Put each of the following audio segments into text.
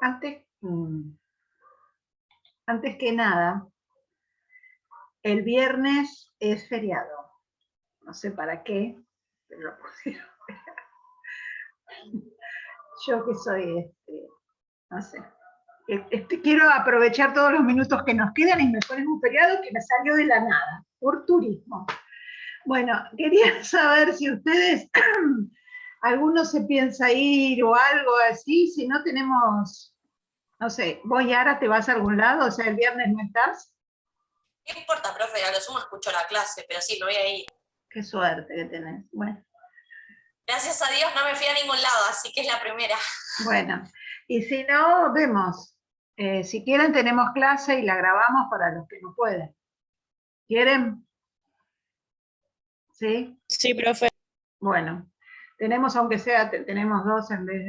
Antes, antes que nada, el viernes es feriado. No sé para qué, pero lo pusieron. Yo que soy, no sé, quiero aprovechar todos los minutos que nos quedan y me ponen un feriado que me salió de la nada, por turismo. Bueno, quería saber si ustedes, alguno se piensa ir o algo así, si no tenemos, no sé, vos Yara te vas a algún lado, o sea, el viernes no estás. No importa, profe, a lo sumo escucho la clase, pero sí, me voy a ir. Qué suerte que tenés, bueno. Gracias a Dios no me fui a ningún lado, así que es la primera. Bueno, y si no, vemos. Si quieren tenemos clase y la grabamos para los que no pueden. ¿Quieren? ¿Sí? Sí, profe. Bueno, tenemos, aunque sea, tenemos 2 en vez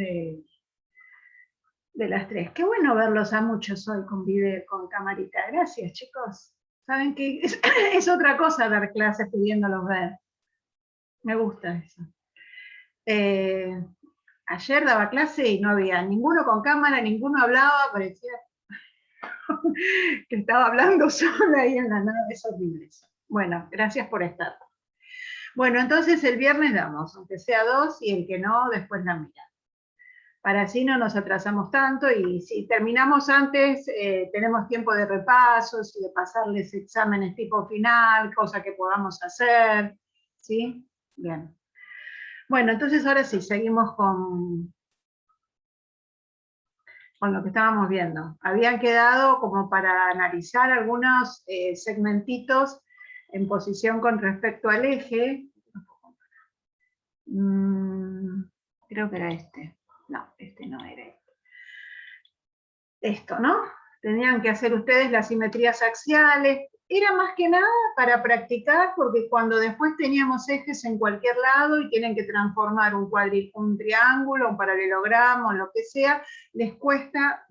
de las 3. Qué bueno verlos a muchos hoy con video, con camarita. Gracias, chicos. Saben que es otra cosa dar clases pudiéndolos ver. Me gusta eso. Ayer daba clase y no había ninguno con cámara, ninguno hablaba, parecía que estaba hablando sola ahí en la nada. Es horrible eso. Bueno, gracias por estar. Bueno, entonces el viernes damos, aunque sea 2, y el que no, después la mira. Para así no nos atrasamos tanto, y si terminamos antes, tenemos tiempo de repasos y de pasarles exámenes tipo final, cosa que podamos hacer, ¿sí? Bien. Bueno, entonces ahora sí, seguimos con lo que estábamos viendo. Habían quedado como para analizar algunos segmentitos en posición con respecto al eje. Creo que era este. No, este no era este. Esto, ¿no? Tenían que hacer ustedes las simetrías axiales. Era más que nada para practicar, porque cuando después teníamos ejes en cualquier lado y tienen que transformar un triángulo, un paralelogramo, o lo que sea, les cuesta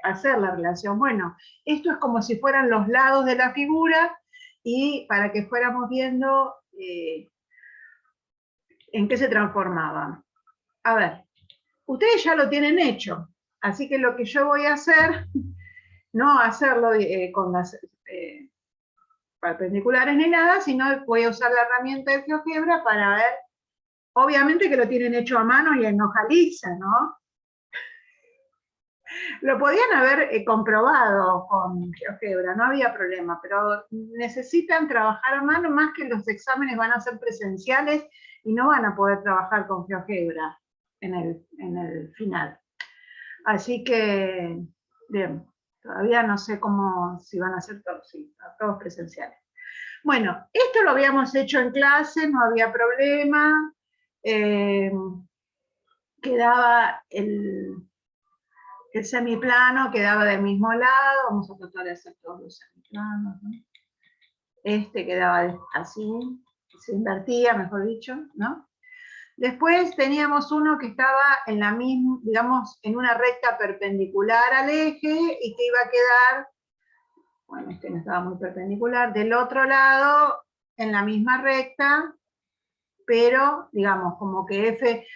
hacer la relación. Bueno, esto es como si fueran los lados de la figura, y para que fuéramos viendo en qué se transformaban. A ver, ustedes ya lo tienen hecho, así que lo que yo voy a hacer, no hacerlo con las perpendiculares ni nada, sino voy a usar la herramienta de GeoGebra para ver, obviamente que lo tienen hecho a mano y en hoja lisa, ¿no? Lo podían haber comprobado con GeoGebra, no había problema, pero necesitan trabajar a mano, más que los exámenes van a ser presenciales y no van a poder trabajar con GeoGebra en el final. Así que, bien, todavía no sé si van a ser todos, sí, todos presenciales. Bueno, esto lo habíamos hecho en clase, no había problema. Quedaba el semiplano, quedaba del mismo lado. Vamos a tratar de hacer todos los semiplanos, ¿no? Este quedaba así, se invertía, mejor dicho, ¿no? Después teníamos uno que estaba en la misma, digamos, en una recta perpendicular al eje y que iba a quedar, bueno, este no estaba muy perpendicular, del otro lado en la misma recta, pero digamos como que el eje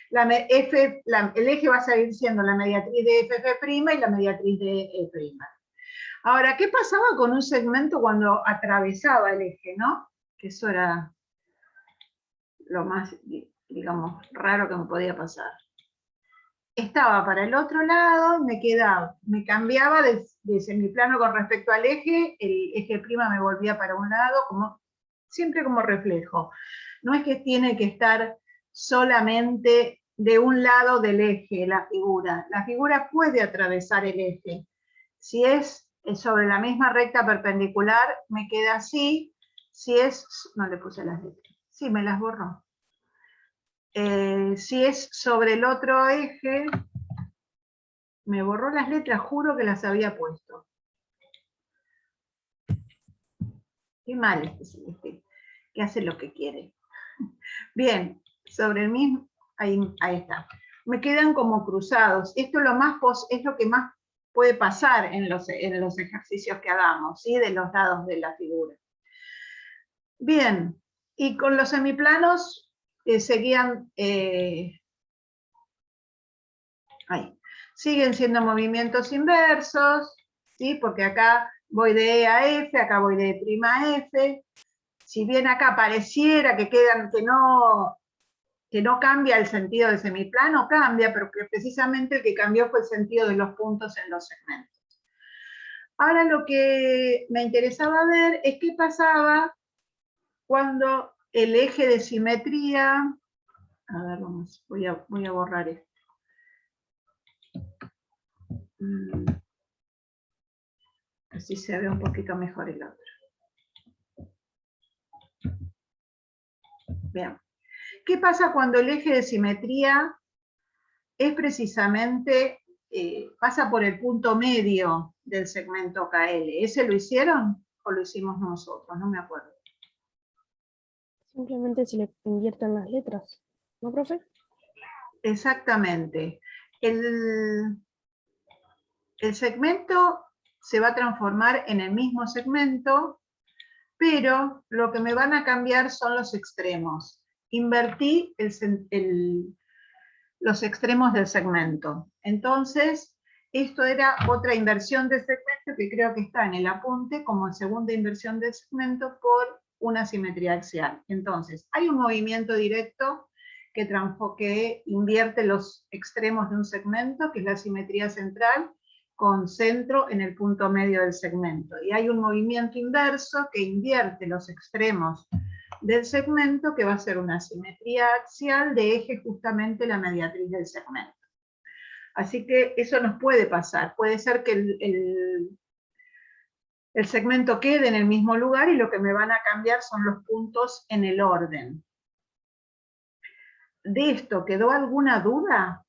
va a seguir siendo la mediatriz de FF' y la mediatriz de E'. Ahora, ¿qué pasaba con un segmento cuando atravesaba el eje, no? Que eso era lo más, digamos, raro que me podía pasar. Estaba para el otro lado, me cambiaba de semiplano con respecto al eje, el eje prima me volvía para un lado, siempre como reflejo. No es que tiene que estar solamente de un lado del eje la figura puede atravesar el eje. Si es sobre la misma recta perpendicular, me queda así. Si es, no le puse las letras, sí, me las borró. Si es sobre el otro eje, me borró las letras, juro que las había puesto. Qué mal que hace lo que quiere. Bien, sobre el mismo, ahí está. Me quedan como cruzados. Esto es lo que más puede pasar en los ejercicios que hagamos, ¿sí? De los lados de la figura. Bien, y con los Siguen siendo movimientos inversos, ¿sí? Porque acá voy de E a F, acá voy de E' a F. Si bien acá pareciera que no cambia el sentido del semiplano, cambia, pero que precisamente el que cambió fue el sentido de los puntos en los segmentos. Ahora lo que me interesaba ver es qué pasaba cuando el eje de simetría, a ver, voy a borrar esto. Así se ve un poquito mejor el otro. Bien. ¿Qué pasa cuando el eje de simetría es precisamente, pasa por el punto medio del segmento KL? ¿Ese lo hicieron o lo hicimos nosotros? No me acuerdo. Simplemente se le invierten las letras, ¿no, profe? Exactamente. El segmento se va a transformar en el mismo segmento, pero lo que me van a cambiar son los extremos. Invertí los extremos del segmento. Entonces, esto era otra inversión del segmento que creo que está en el apunte como segunda inversión del segmento por una simetría axial. Entonces, hay un movimiento directo que invierte los extremos de un segmento, que es la simetría central, con centro en el punto medio del segmento. Y hay un movimiento inverso que invierte los extremos del segmento, que va a ser una simetría axial de eje justamente la mediatriz del segmento. Así que eso nos puede pasar. Puede ser que el segmento quede en el mismo lugar y lo que me van a cambiar son los puntos en el orden. ¿De esto quedó alguna duda?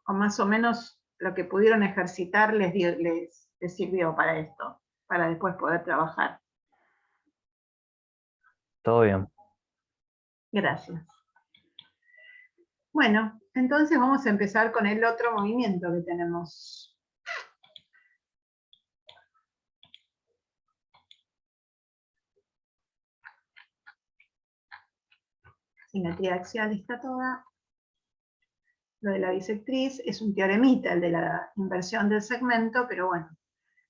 ¿O más o menos lo que pudieron ejercitar les sirvió para esto? Para después poder trabajar. Todo bien. Gracias. Bueno, entonces vamos a empezar con el otro movimiento que tenemos. Simetría axial está toda. Lo de la bisectriz es un teoremita, el de la inversión del segmento, pero bueno,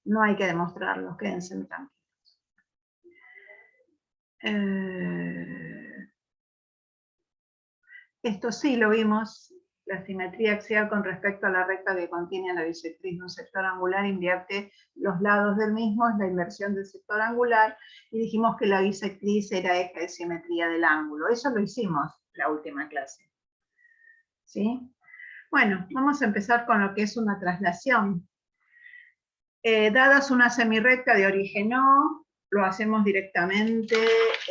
no hay que demostrarlo, quédense tranquilos. Esto sí lo vimos, la simetría axial con respecto a la recta que contiene a la bisectriz de un sector angular invierte los lados del mismo, es la inversión del sector angular, y dijimos que la bisectriz era eje de simetría del ángulo. Eso lo hicimos la última clase. ¿Sí? Bueno, vamos a empezar con lo que es una traslación. Dadas una semirrecta de origen O, lo hacemos directamente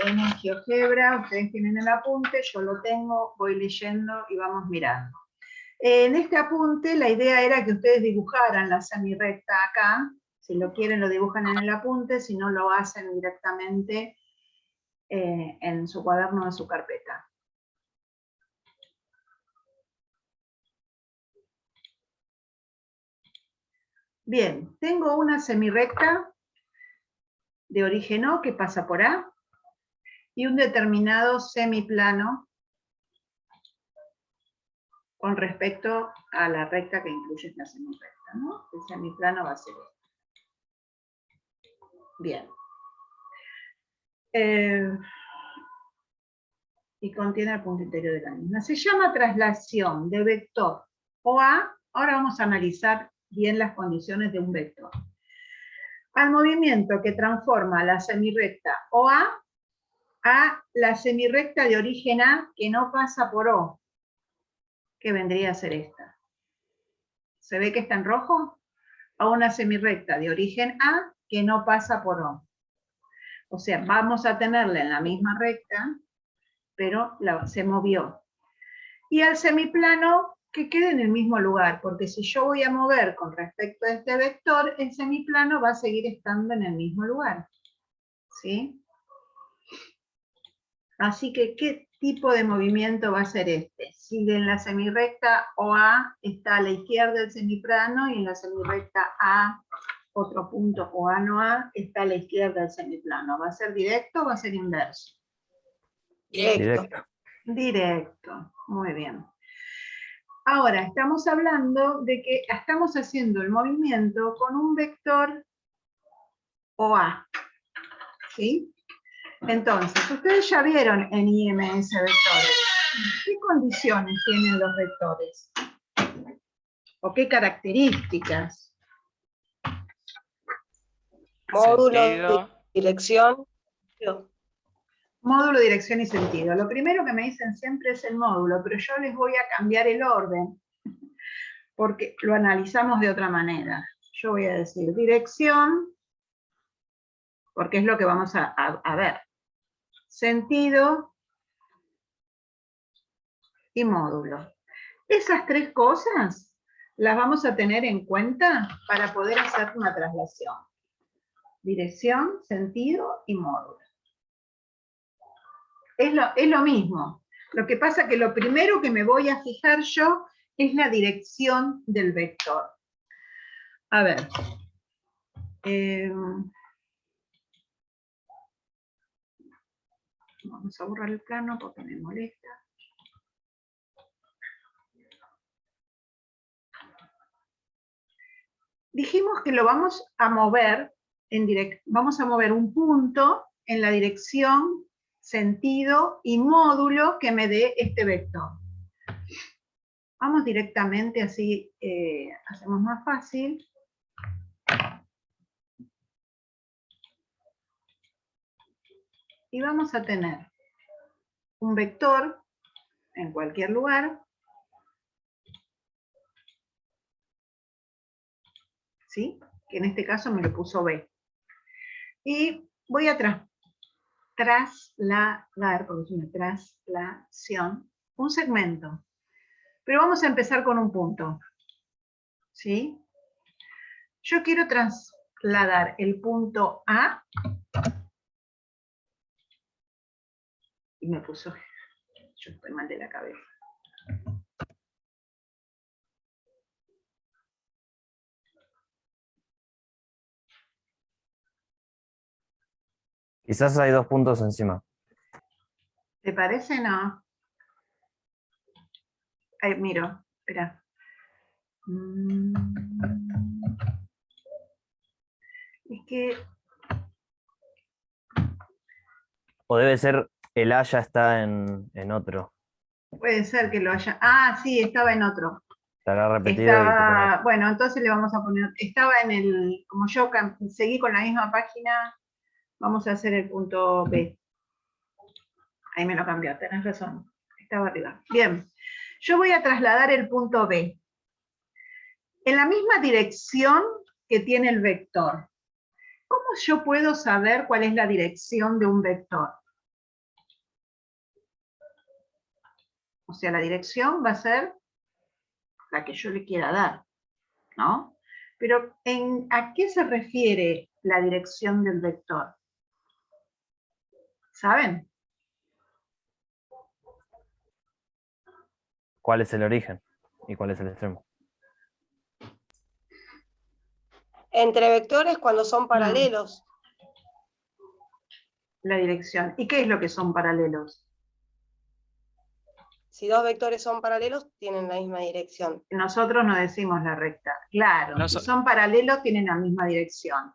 en el GeoGebra, ustedes tienen el apunte, yo lo tengo, voy leyendo y vamos mirando. En este apunte la idea era que ustedes dibujaran la semirrecta acá, si lo quieren lo dibujan en el apunte, si no lo hacen directamente en su cuaderno de su carpeta. Bien, tengo una semirrecta de origen O que pasa por A y un determinado semiplano con respecto a la recta que incluye esta semirrecta, ¿no? El semiplano va a ser este. Bien. Y contiene el punto interior de la misma. Se llama traslación de vector OA. Ahora vamos a analizar bien las condiciones de un vector. Al movimiento que transforma la semirrecta OA a la semirrecta de origen A que no pasa por O, que vendría a ser esta. ¿Se ve que está en rojo? A una semirrecta de origen A que no pasa por O. O sea, vamos a tenerla en la misma recta, pero se movió. Y al semiplano que quede en el mismo lugar, porque si yo voy a mover con respecto a este vector, el semiplano va a seguir estando en el mismo lugar. ¿Sí? Así que, ¿qué tipo de movimiento va a ser este? Si en la semirrecta OA está a la izquierda del semiplano y en la semirrecta A, otro punto OA no A, está a la izquierda del semiplano. ¿Va a ser directo o va a ser inverso? Directo. Directo. Directo, muy bien. Ahora, estamos hablando de que estamos haciendo el movimiento con un vector OA, ¿sí? Entonces, ustedes ya vieron en IMS vectores. ¿Qué condiciones tienen los vectores? ¿O qué características? Módulo, Sentido. dirección. Módulo, dirección y sentido. Lo primero que me dicen siempre es el módulo, pero yo les voy a cambiar el orden, porque lo analizamos de otra manera. Yo voy a decir dirección, porque es lo que vamos a ver. Sentido y módulo. Esas tres cosas las vamos a tener en cuenta para poder hacer una traslación. Dirección, sentido y módulo. Es lo mismo. Lo que pasa que lo primero que me voy a fijar yo es la dirección del vector. A ver. Vamos a borrar el plano porque me molesta. Dijimos que lo vamos a mover vamos a mover un punto en la dirección, sentido y módulo que me dé este vector. Vamos directamente, así hacemos más fácil. Y vamos a tener un vector en cualquier lugar, ¿sí? Que en este caso me lo puso B. Y voy a trasladar, porque es una traslación, un segmento. Pero vamos a empezar con un punto, ¿sí? Yo quiero trasladar el punto A, y me puso, yo estoy mal de la cabeza. Quizás hay dos puntos encima. ¿Te parece? No. Ahí, miro, espera. Es que... O debe ser el A ya está en otro. Puede ser que lo haya... Ah, sí, estaba en otro. Estará repetido y te pone... Bueno, entonces le vamos a poner... Estaba en el... Como yo seguí con la misma página, vamos a hacer el punto B. Ahí me lo cambió, tenés razón. Estaba arriba. Bien. Yo voy a trasladar el punto B. En la misma dirección que tiene el vector. ¿Cómo yo puedo saber cuál es la dirección de un vector? O sea, la dirección va a ser la que yo le quiera dar, ¿no? Pero ¿a qué se refiere la dirección del vector? ¿Saben? ¿Cuál es el origen? ¿Y cuál es el extremo? Entre vectores cuando son paralelos. La dirección. ¿Y qué es lo que son paralelos? Si dos vectores son paralelos, tienen la misma dirección. Nosotros no decimos la recta. Claro, No si so- son paralelos tienen la misma dirección.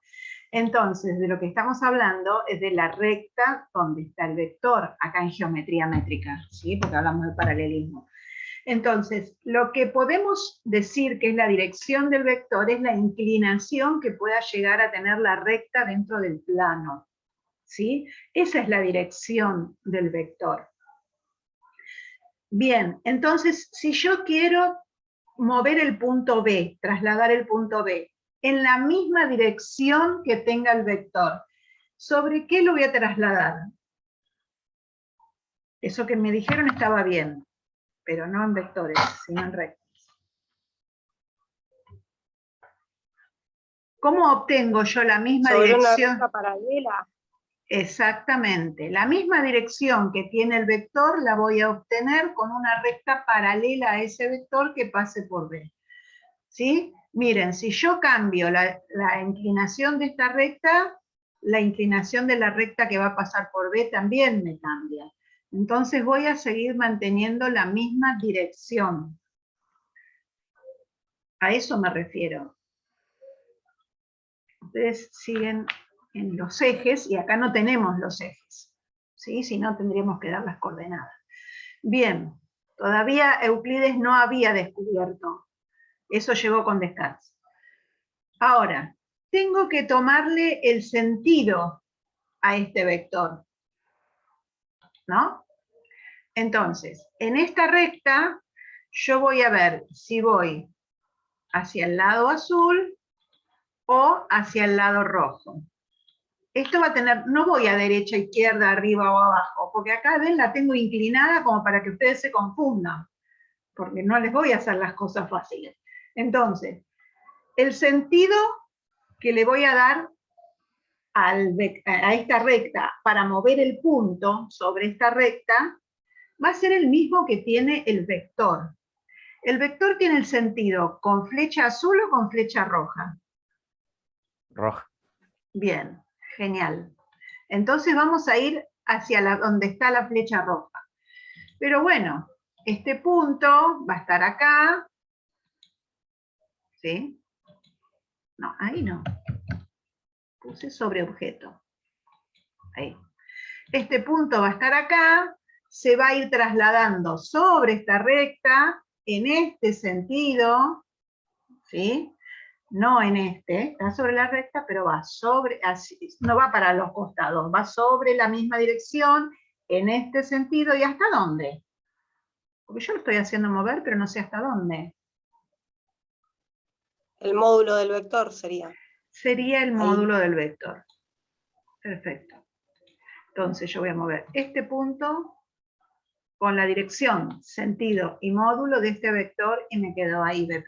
Entonces, de lo que estamos hablando es de la recta donde está el vector, acá en geometría métrica, ¿sí? Porque hablamos de paralelismo. Entonces, lo que podemos decir que es la dirección del vector es la inclinación que pueda llegar a tener la recta dentro del plano, ¿sí? Esa es la dirección del vector. Bien, entonces, si yo quiero mover el punto B, trasladar el punto B, en la misma dirección que tenga el vector, ¿sobre qué lo voy a trasladar? Eso que me dijeron estaba bien, pero no en vectores, sino en rectas. ¿Cómo obtengo yo la misma Sobre dirección? una recta paralela. Exactamente, la misma dirección que tiene el vector la voy a obtener con una recta paralela a ese vector que pase por B. ¿Sí? Miren, si yo cambio la inclinación de esta recta, la inclinación de la recta que va a pasar por B también me cambia. Entonces voy a seguir manteniendo la misma dirección. A eso me refiero. Ustedes siguen en los ejes y acá no tenemos los ejes, ¿sí? Si no tendríamos que dar las coordenadas. Bien, todavía Euclides no había descubierto. Eso llegó con Descartes. Ahora, tengo que tomarle el sentido a este vector, ¿no? Entonces, en esta recta, yo voy a ver si voy hacia el lado azul o hacia el lado rojo. Esto va a tener, no voy a derecha, izquierda, arriba o abajo, porque acá, ven, la tengo inclinada como para que ustedes se confundan, porque no les voy a hacer las cosas fáciles. Entonces, el sentido que le voy a dar a esta recta para mover el punto sobre esta recta va a ser el mismo que tiene el vector. El vector tiene el sentido con flecha azul o con flecha roja. Roja. Bien, genial. Entonces vamos a ir hacia donde está la flecha roja. Pero bueno, este punto va a estar acá. ¿Sí? No, ahí no. Puse sobre objeto. Ahí. Este punto va a estar acá, se va a ir trasladando sobre esta recta, en este sentido, ¿sí? No en este, está sobre la recta, pero va sobre, así, no va para los costados, va sobre la misma dirección, en este sentido, ¿y hasta dónde? Porque yo lo estoy haciendo mover, pero no sé hasta dónde. El módulo del vector sería. Sería el Ahí. módulo del vector. Perfecto. Entonces yo voy a mover este punto con la dirección, sentido y módulo de este vector y me quedó ahí B'.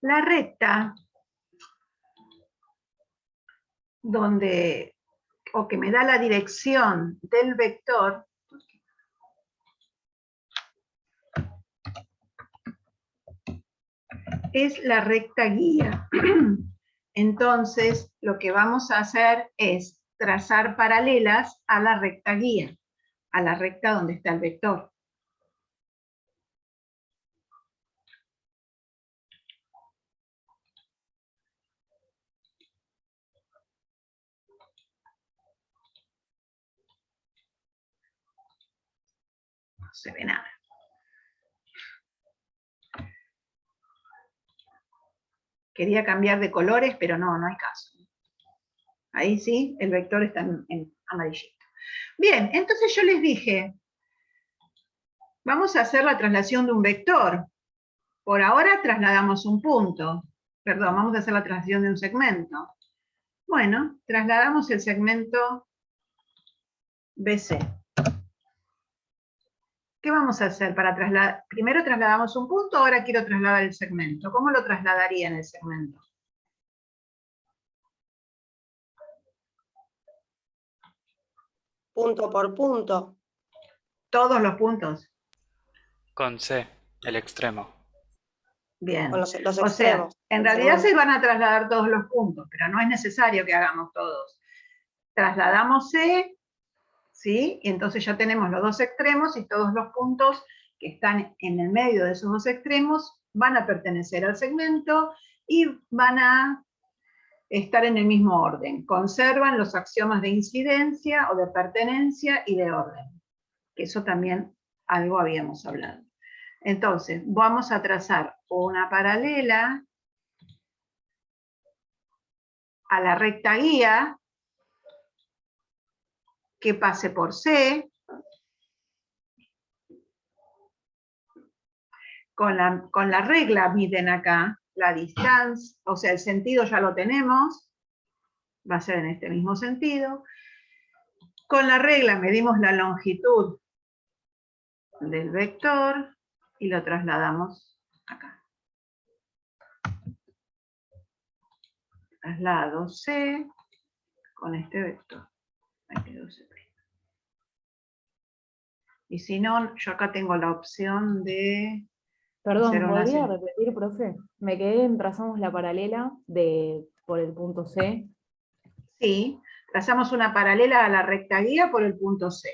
La recta donde, o que me da la dirección del vector, es la recta guía. Entonces, lo que vamos a hacer es trazar paralelas a la recta guía, a la recta donde está el vector. No se ve nada. Quería cambiar de colores, pero no hay caso. Ahí sí, el vector está en amarillito. Bien, entonces yo les dije, vamos a hacer la traslación de un vector. Por ahora trasladamos un punto. Perdón, vamos a hacer la traslación de un segmento. Bueno, trasladamos el segmento BC. ¿Qué vamos a hacer para trasladar? Primero trasladamos un punto, ahora quiero trasladar el segmento. ¿Cómo lo trasladaría en el segmento? Punto por punto. Todos los puntos. Con C, el extremo. Bien. Con los O sea, extremos. en del realidad se segmento. van a trasladar todos los puntos, pero no es necesario que hagamos todos. Trasladamos C, ¿sí? Y entonces ya tenemos los dos extremos y todos los puntos que están en el medio de esos dos extremos van a pertenecer al segmento y van a estar en el mismo orden. Conservan los axiomas de incidencia o de pertenencia y de orden, que eso también algo habíamos hablado. Entonces, vamos a trazar una paralela a la recta guía que pase por C, con la regla miden acá la distancia, o sea, el sentido ya lo tenemos, va a ser en este mismo sentido. Con la regla medimos la longitud del vector y lo trasladamos acá. Traslado C con este vector. Ahí quedó C'. Y si no, yo acá tengo la opción de Perdón, hacer una... ¿podría repetir, profe? Me quedé en trazamos la paralela por el punto C. Sí, trazamos una paralela a la recta guía por el punto C.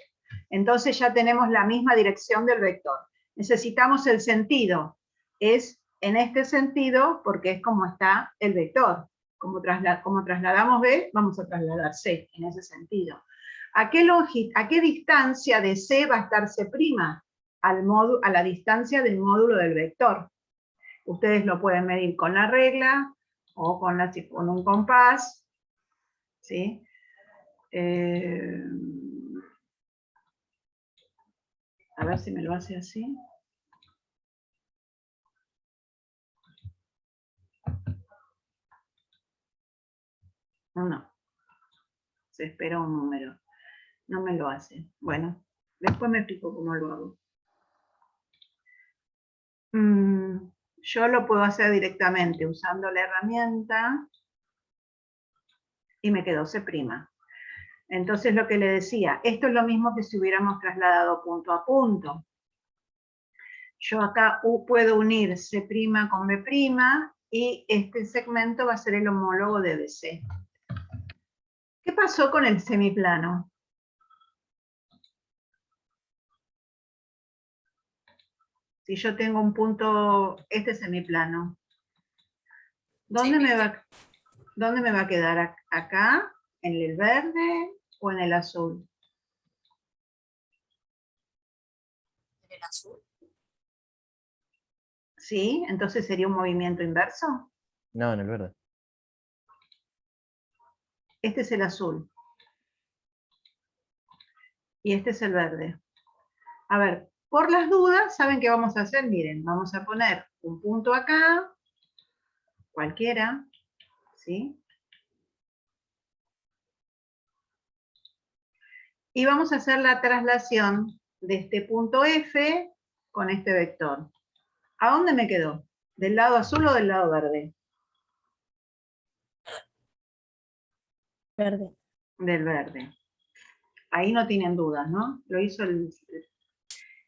Entonces ya tenemos la misma dirección del vector. Necesitamos el sentido. Es en este sentido porque es como está el vector. Como trasladamos B, vamos a trasladar C en ese sentido. ¿A qué distancia de C va a estar C'? A la distancia del módulo del vector. Ustedes lo pueden medir con la regla o con un compás. ¿Sí? A ver si me lo hace así. No, se espera un número. No me lo hace. Bueno, después me explico cómo lo hago. Yo lo puedo hacer directamente usando la herramienta y me quedó C'. Entonces lo que le decía, esto es lo mismo que si hubiéramos trasladado punto a punto. Yo acá puedo unir C' con B' y este segmento va a ser el homólogo de BC. ¿Qué pasó con el semiplano? Si yo tengo un punto, este semiplano, ¿dónde me va a quedar? ¿Acá? ¿En el verde o en el azul? En el azul. ¿Sí? Entonces sería un movimiento inverso. No, en el verde. Este es el azul. Y este es el verde. A ver, por las dudas, ¿saben qué vamos a hacer? Miren, vamos a poner un punto acá, cualquiera, ¿sí? Y vamos a hacer la traslación de este punto F con este vector. ¿A dónde me quedó? ¿Del lado azul o del lado verde? Verde. Del verde. Ahí no tienen dudas, ¿no? Lo hizo el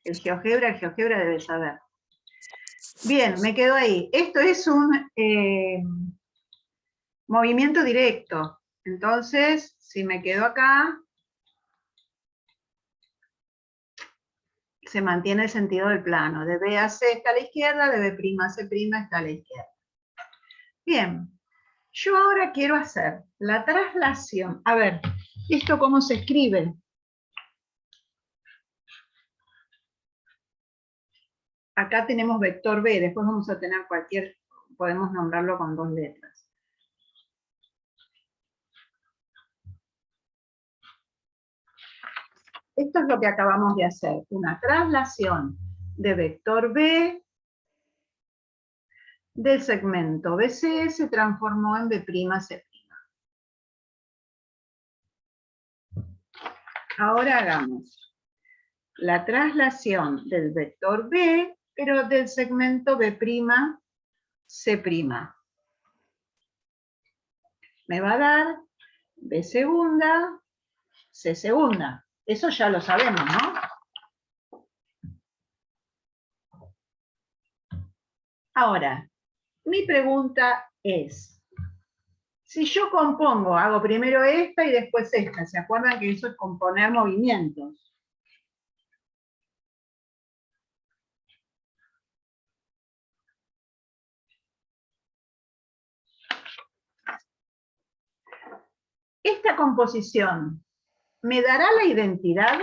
GeoGebra debe saber. Bien, me quedo ahí. Esto es un movimiento directo. Entonces, si me quedo acá, se mantiene el sentido del plano. De B a C está a la izquierda, de B' a C' está a la izquierda. Bien, yo ahora quiero hacer la traslación. A ver, ¿esto cómo se escribe? Acá tenemos vector B, después vamos a tener podemos nombrarlo con 2 letras. Esto es lo que acabamos de hacer, una traslación de vector B del segmento BC se transformó en B'C'. Ahora hagamos la traslación del vector B, pero del segmento B'C'. Me va a dar B segunda, C segunda. Eso ya lo sabemos, ¿no? Ahora, mi pregunta es, si yo compongo, hago primero esta y después esta, ¿se acuerdan que eso es componer movimientos? Esta composición, ¿me dará la identidad?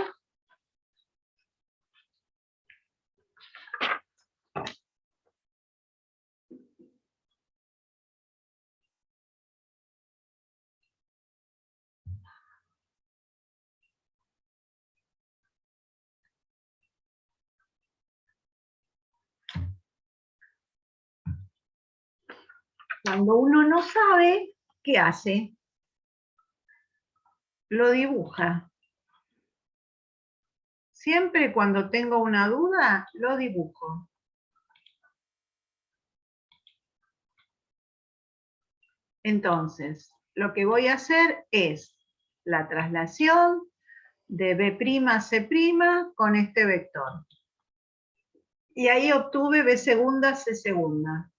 Cuando uno no sabe, ¿qué hace? Lo dibuja. Siempre cuando tengo una duda, lo dibujo. Entonces, lo que voy a hacer es la traslación de B'C' con este vector. Y ahí obtuve B segunda, C segunda.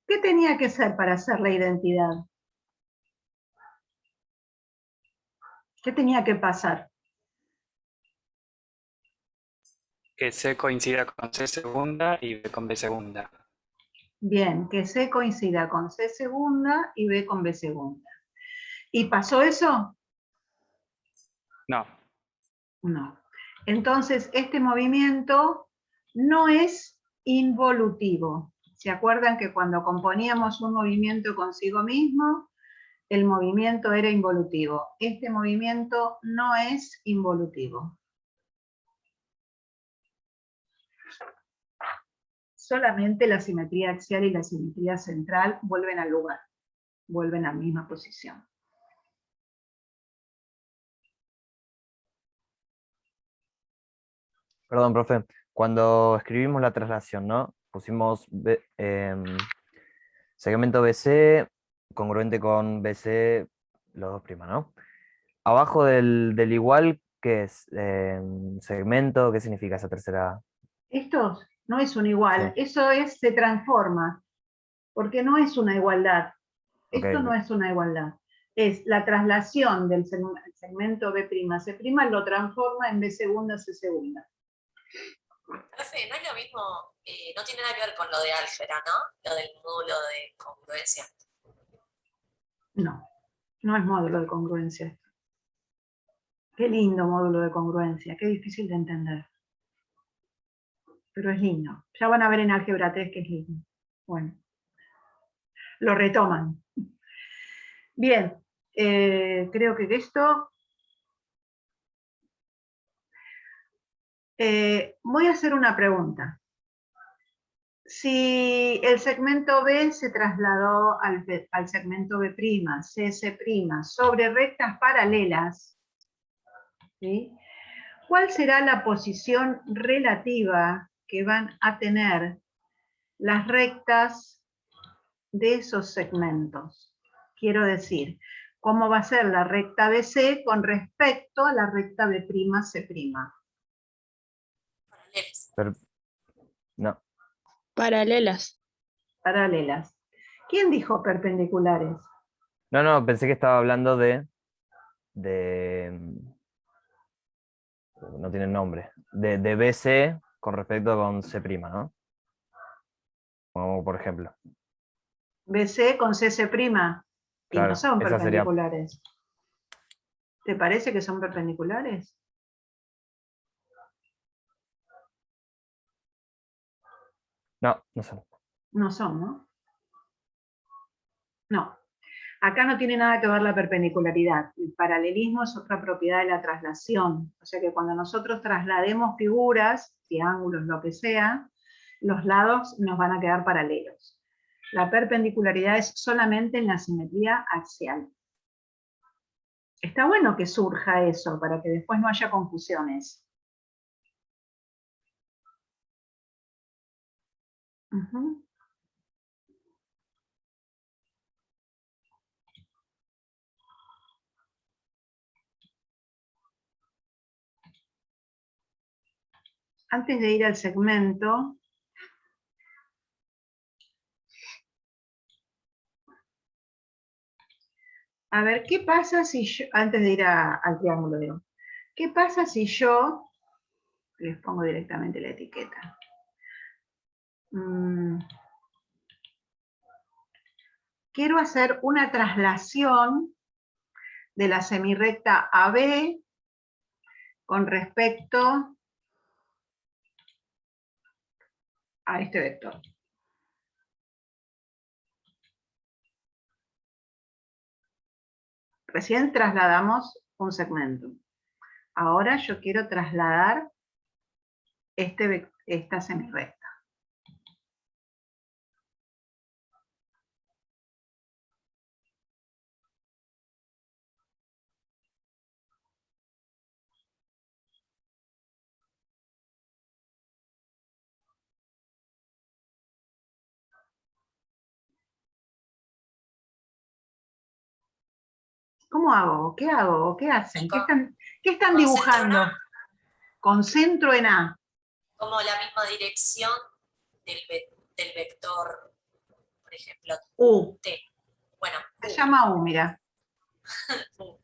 ¿Qué tenía que ser para hacer la identidad? ¿Qué tenía que pasar? Que C coincida con C segunda y B con B segunda. Bien, que C coincida con C segunda y B con B segunda. ¿Y pasó eso? No, No. Entonces, este movimiento no es involutivo. ¿Se acuerdan que cuando componíamos un movimiento consigo mismo, el movimiento era involutivo? Este movimiento no es involutivo. Solamente la simetría axial y la simetría central vuelven al lugar, vuelven a la misma posición. Perdón, profe. Cuando escribimos la traslación, ¿no? Pusimos segmento BC congruente con BC, los dos prima, ¿no? Abajo del igual, ¿qué es? Segmento, ¿qué significa esa tercera? Esto no es un igual, Sí. eso es, se transforma, porque no es una igualdad. Ok, Esto no ok. es una igualdad. Es la traslación del segmento B'C', lo transforma en B segunda, C segunda. Profe, no es lo mismo, no tiene nada que ver con lo de álgebra, ¿no? Lo del módulo de congruencia. No, no es módulo de congruencia. Qué lindo módulo de congruencia, qué difícil de entender. Pero es lindo. Ya van a ver en álgebra 3 que es lindo. Bueno, lo retoman. Bien, creo que esto... voy a hacer una pregunta. Si el segmento B se trasladó al segmento B', C', sobre rectas paralelas, ¿sí? ¿Cuál será la posición relativa que van a tener las rectas de esos segmentos? Quiero decir, ¿cómo va a ser la recta BC con respecto a la recta B', C'? Paralelas. Per- no, Paralelas. Paralelas. ¿Quién dijo perpendiculares? no, pensé que estaba hablando de, no tiene nombre, de BC con respecto con C', ¿no? Como por ejemplo. BC con CC', y no Claro, son esa sería. perpendiculares. ¿Te parece que son perpendiculares? No, no sé. No son, ¿no? No. Acá no tiene nada que ver la perpendicularidad. El paralelismo es otra propiedad de la traslación. O sea que cuando nosotros traslademos figuras, triángulos, lo que sea, los lados nos van a quedar paralelos. La perpendicularidad es solamente en la simetría axial. Está bueno que surja eso para que después no haya confusiones. Ujú. Antes de ir al segmento, a ver, ¿qué pasa si yo, antes de ir al triángulo, digo, ¿qué pasa si yo, les pongo directamente la etiqueta, quiero hacer una traslación de la semirrecta AB con respecto a este vector? Recién trasladamos un segmento. Ahora yo quiero trasladar esta semirrecta. ¿Cómo hago? ¿Qué hago? ¿Qué hacen? ¿Qué están Concentro en dibujando? A. Concentro en A. Como la misma dirección del vector, por ejemplo, U. T. Bueno, Se llama U, mira. U.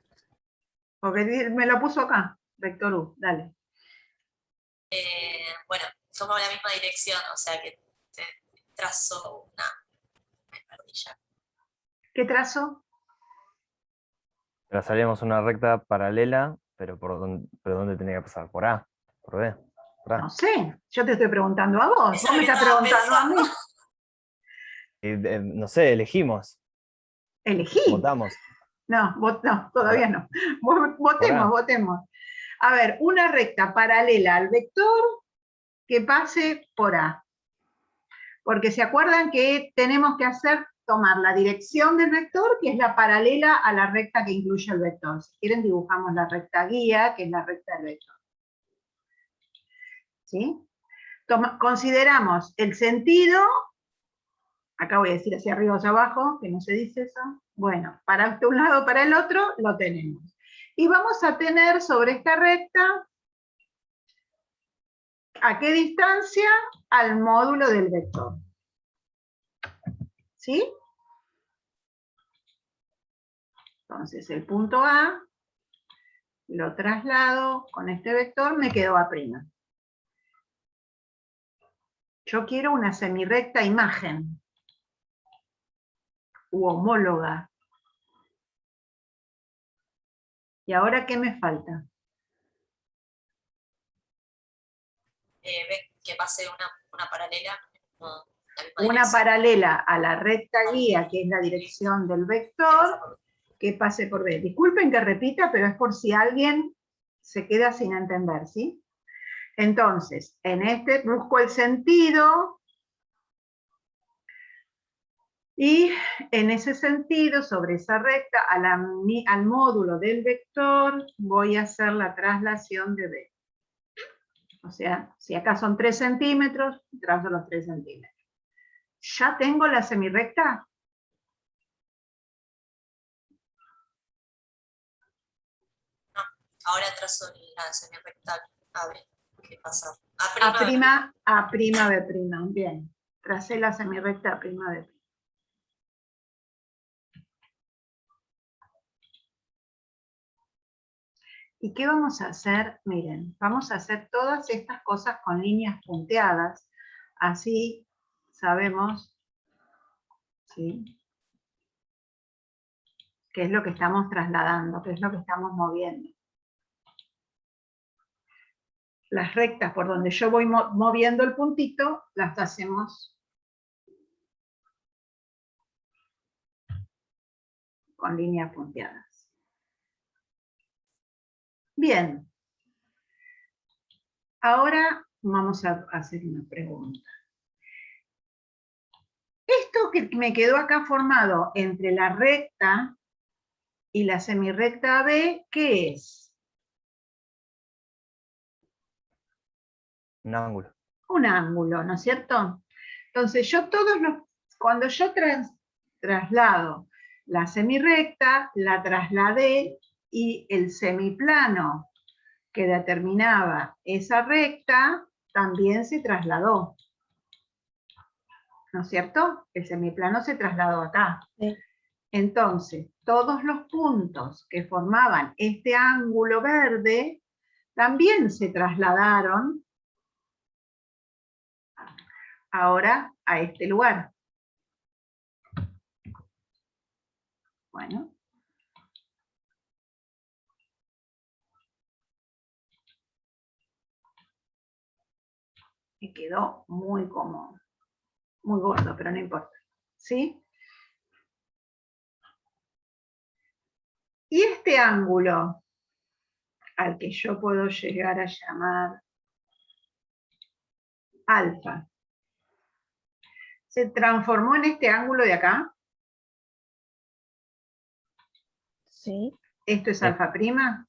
Porque me lo puso acá. Vector U. Dale. Bueno, tomo la misma dirección, o sea que trazo una... Me perdí ya. ¿Qué trazo? Trazaríamos una recta paralela, pero ¿pero dónde tenía que pasar? ¿Por A? ¿Por B? ¿Por A? No sé. Yo te estoy preguntando a vos. Eso Vos es me lo que estás estaba preguntando a mí. pensando. No sé, elegimos, Elegí. votamos. No, no, todavía no. Por A. Votemos. A ver, una recta paralela al vector que pase por A. Porque se acuerdan que tenemos que tomar la dirección del vector, que es la paralela a la recta que incluye el vector. Si quieren, dibujamos la recta guía, que es la recta del vector. ¿Sí? Consideramos el sentido, acá voy a decir hacia arriba o hacia abajo, que no se dice eso. Bueno, para un lado o para el otro, lo tenemos. Y vamos a tener sobre esta recta, ¿a qué distancia? Al módulo del vector. ¿Sí? Entonces el punto A lo traslado con este vector, me quedó A'. Yo quiero una semirrecta imagen u homóloga. ¿Y ahora qué me falta? Ve que pase una paralela, no, la misma Una dirección. paralela a la recta guía, que es la dirección del vector, que pase por B. Disculpen que repita, pero es por si alguien se queda sin entender, ¿sí? Entonces, en este busco el sentido, y en ese sentido, sobre esa recta, al módulo del vector, voy a hacer la traslación de B. O sea, si acá son 3 centímetros, trazo los 3 centímetros. ¿Ya tengo la semirrecta? No, ahora trazo la semirrecta A, B. ¿Qué pasa? A', B'. Bien. Tracé la semirrecta A', B'. ¿Y qué vamos a hacer? Miren, vamos a hacer todas estas cosas con líneas punteadas. Así sabemos, ¿sí?, qué es lo que estamos trasladando, qué es lo que estamos moviendo. Las rectas por donde yo voy moviendo el puntito, las hacemos con líneas punteadas. Bien. Ahora vamos a hacer una pregunta. Esto que me quedó acá formado entre la recta y la semirrecta AB, ¿qué es? Un ángulo. Un ángulo, ¿no es cierto? Entonces cuando yo traslado la semirrecta, la trasladé y el semiplano que determinaba esa recta también se trasladó. ¿No es cierto? El semiplano se trasladó acá. Sí. Entonces, todos los puntos que formaban este ángulo verde también se trasladaron ahora a este lugar. Bueno. Me quedó muy cómodo, muy gordo, pero no importa. ¿Sí? Y este ángulo, al que yo puedo llegar a llamar alfa, ¿se transformó en este ángulo de acá? Sí. ¿Esto es Sí. alfa prima?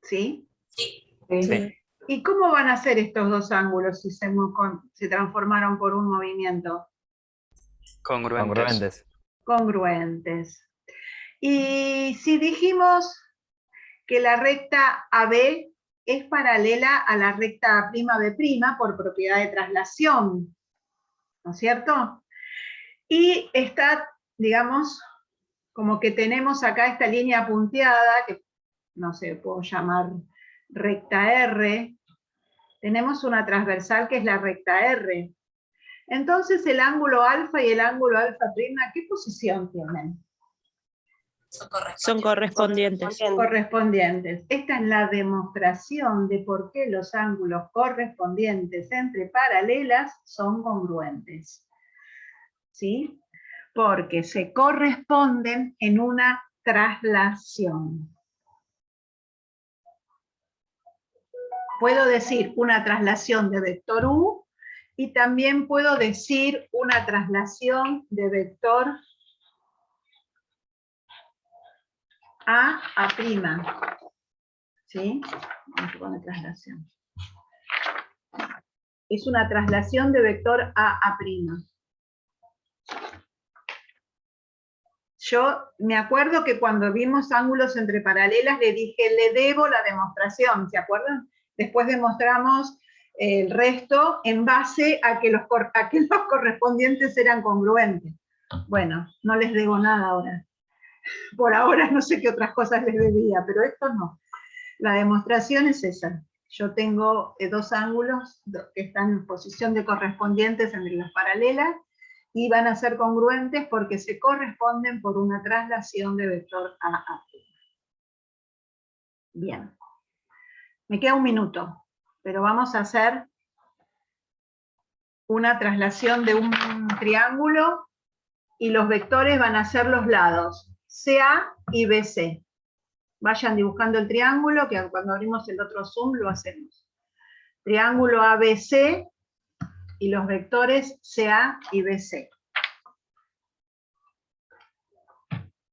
¿Sí? Sí, Sí. ¿Y cómo van a ser estos dos ángulos si se transformaron por un movimiento? Congruentes. Congruentes. Congruentes. Y si dijimos que la recta AB es paralela a la recta A'B' por propiedad de traslación, ¿no es cierto? Y está, digamos, como que tenemos acá esta línea punteada, que no sé, puedo llamar recta R, tenemos una transversal que es la recta R. Entonces el ángulo alfa y el ángulo alfa prima, ¿qué posición tienen? Son correspondientes. Son correspondientes. Correspondientes. Esta es la demostración de por qué los ángulos correspondientes entre paralelas son congruentes. ¿Sí? Porque se corresponden en una traslación. Puedo decir una traslación de vector U y también puedo decir una traslación de vector A'. ¿Sí? Vamos a poner traslación. Es una traslación de vector A'. Yo me acuerdo que cuando vimos ángulos entre paralelas le dije, le debo la demostración, ¿se acuerdan? Después demostramos el resto en base a que los correspondientes eran congruentes. Bueno, no les debo nada ahora. Por ahora no sé qué otras cosas les debía, pero esto no. La demostración es esa. Yo tengo dos ángulos que están en posición de correspondientes entre las paralelas y van a ser congruentes porque se corresponden por una traslación de vector A'. Bien. Me queda un minuto, pero vamos a hacer una traslación de un triángulo y los vectores van a ser los lados, CA y BC. Vayan dibujando el triángulo, que cuando abrimos el otro zoom lo hacemos. Triángulo ABC y los vectores CA y BC.